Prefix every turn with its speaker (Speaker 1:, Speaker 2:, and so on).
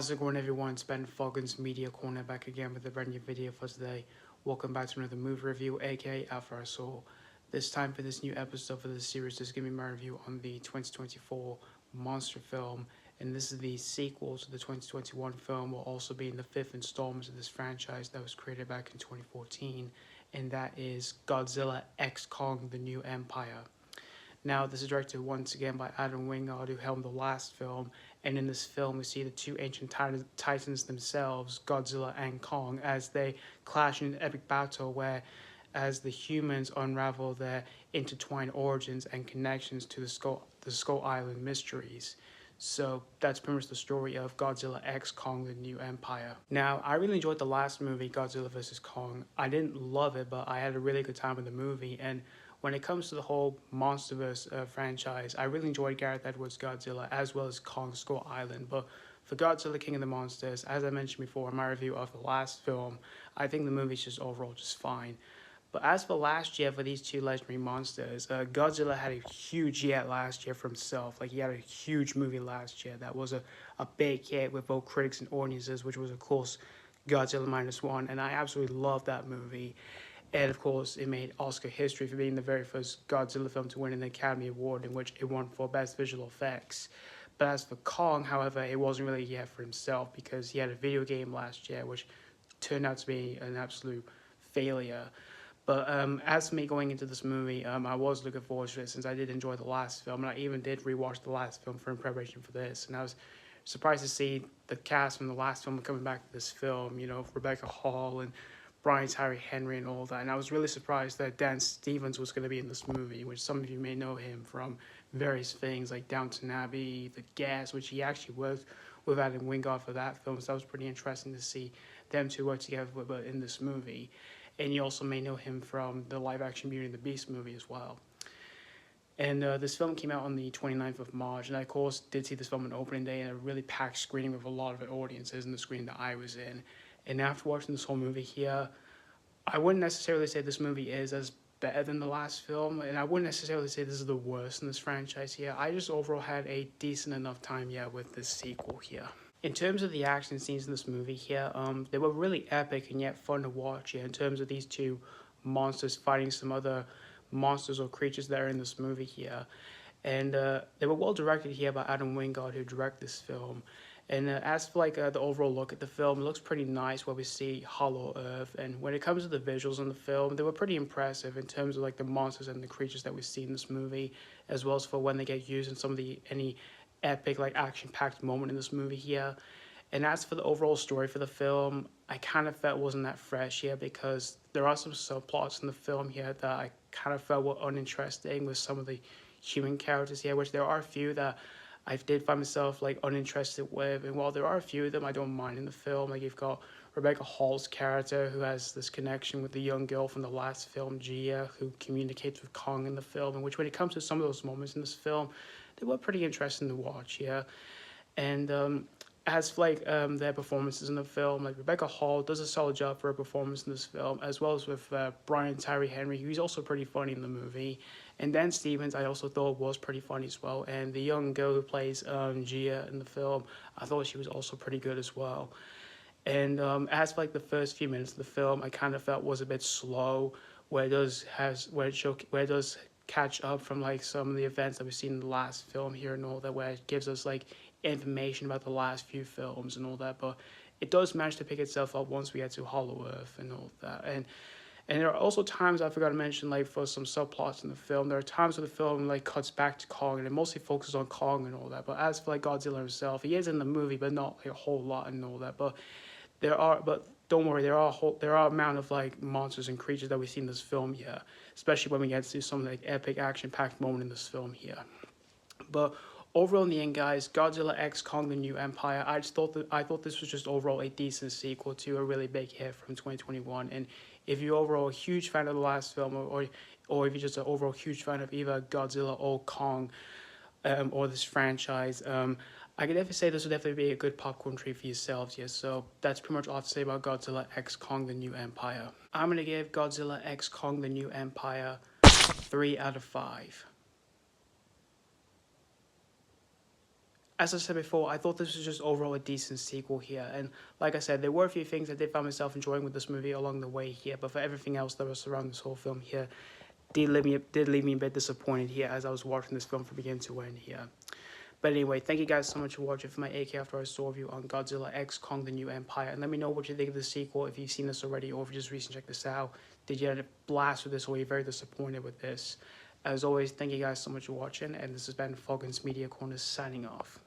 Speaker 1: How's it going, everyone? It's Ben Foggins Media Corner back again with a brand new video for today. Welcome back to another movie review, aka After I Saw. This time for this new episode for this series, this is going to be my review on the 2024 monster film. And this is the sequel to the 2021 film, while also being the fifth installment of this franchise that was created back in 2014. And that is Godzilla X Kong: The New Empire. Now, this is directed once again by Wingard, who helmed the last film, and in this film we see the two ancient titans themselves, Godzilla and Kong, as they clash in an epic battle where, as the humans unravel their intertwined origins and connections to the Skull Island mysteries. So that's pretty much the story of Godzilla X Kong: The New Empire. Now, I really enjoyed the last movie, Godzilla vs. Kong. I didn't love it, but I had a really good time with the movie. And when it comes to the whole MonsterVerse franchise, I really enjoyed Gareth Edwards' Godzilla as well as Kong Skull Island. But for Godzilla King of the Monsters, as I mentioned before in my review of the last film, I think the movie's just overall just fine. But as for last year, for these two legendary monsters, Godzilla had a huge year last year for himself. Like, he had a huge movie last year that was a big hit with both critics and audiences, which was, of course, Godzilla -1. And I absolutely loved that movie. And of course, it made Oscar history for being the very first Godzilla film to win an Academy Award, in which it won for Best Visual Effects. But as for Kong, however, it wasn't really yet for himself, because he had a video game last year, which turned out to be an absolute failure. But as for me going into this movie, I was looking forward to it, since I did enjoy the last film, and I even did rewatch the last film in preparation for this. And I was surprised to see the cast from the last film coming back to this film, you know, Rebecca Hall and Tyree and all that. And I was really surprised that Dan Stevens was going to be in this movie, which some of you may know him from various things like Downton Abbey, The Gas, which he actually was with Wingard for that film. So that was pretty interesting to see them two work together in this movie. And you also may know him from the live-action Beauty and the Beast movie as well. And this film came out on the 29th of March, and I, of course, did see this film on opening day, and a really packed screening with a lot of audiences in the screen that I was in. And after watching this whole movie here, I wouldn't necessarily say this movie is as better than the last film, and I wouldn't necessarily say this is the worst in this franchise here. I just overall had a decent enough time, with this sequel here. In terms of the action scenes in this movie here, they were really epic and yet fun to watch here, in terms of these two monsters fighting some other monsters or creatures that are in this movie here. And they were well directed here by Wingard, who directed this film. And as for the overall look at the film, it looks pretty nice where we see Hollow Earth. And when it comes to the visuals in the film, they were pretty impressive in terms of the monsters and the creatures that we see in this movie, as well as for when they get used in some of any epic action-packed moment in this movie here. And as for the overall story for the film, I kind of felt wasn't that fresh here, because there are some subplots in the film here that I kind of felt were uninteresting with some of the human characters here, which there are a few that I did find myself uninterested with. And while there are a few of them I don't mind in the film, you've got Rebecca Hall's character, who has this connection with the young girl from the last film, Gia, who communicates with Kong in the film, in which when it comes to some of those moments in this film, they were pretty interesting to watch, And as for their performances in the film, Rebecca Hall does a solid job for her performance in this film, as well as with Tyree, who's also pretty funny in the movie. And Dan Stevens, I also thought was pretty funny as well. And the young girl who plays Gia in the film, I thought she was also pretty good as well. And as for the first few minutes of the film, I kind of felt was a bit slow, where it does catch up from some of the events that we've seen in the last film here and all that, where it gives us information about the last few films and all that. But it does manage to pick itself up once we get to Hollow Earth and all that. And there are also times, I forgot to mention, for some subplots in the film, there are times where the film cuts back to Kong, and it mostly focuses on Kong and all that. But as for Godzilla himself, he is in the movie, but not a whole lot and all that. But don't worry, there are amount of monsters and creatures that we see in this film here, especially when we get to some epic action-packed moment in this film here. But overall, in the end, guys, Godzilla X Kong: The New Empire, I thought this was just overall a decent sequel to a really big hit from 2021. And if you're overall a huge fan of the last film, or if you're just an overall huge fan of either Godzilla or Kong, or this franchise, I can definitely say this would definitely be a good popcorn treat for yourselves. So that's pretty much all I have to say about Godzilla X Kong: The New Empire. I'm going to give Godzilla X Kong: The New Empire 3 out of 5. as I said before, I thought this was just overall a decent sequel here. And like I said, there were a few things I did find myself enjoying with this movie along the way here. But for everything else that was surrounding this whole film here, did leave me a bit disappointed here as I was watching this film from beginning to end here. But anyway, thank you guys so much for watching for my AK After I Saw review on Godzilla X Kong the New Empire. And let me know what you think of the sequel, if you've seen this already or if you just recently checked this out. Did you have a blast with this or are you very disappointed with this? As always, thank you guys so much for watching, and this has been Falcon's Media Corner signing off.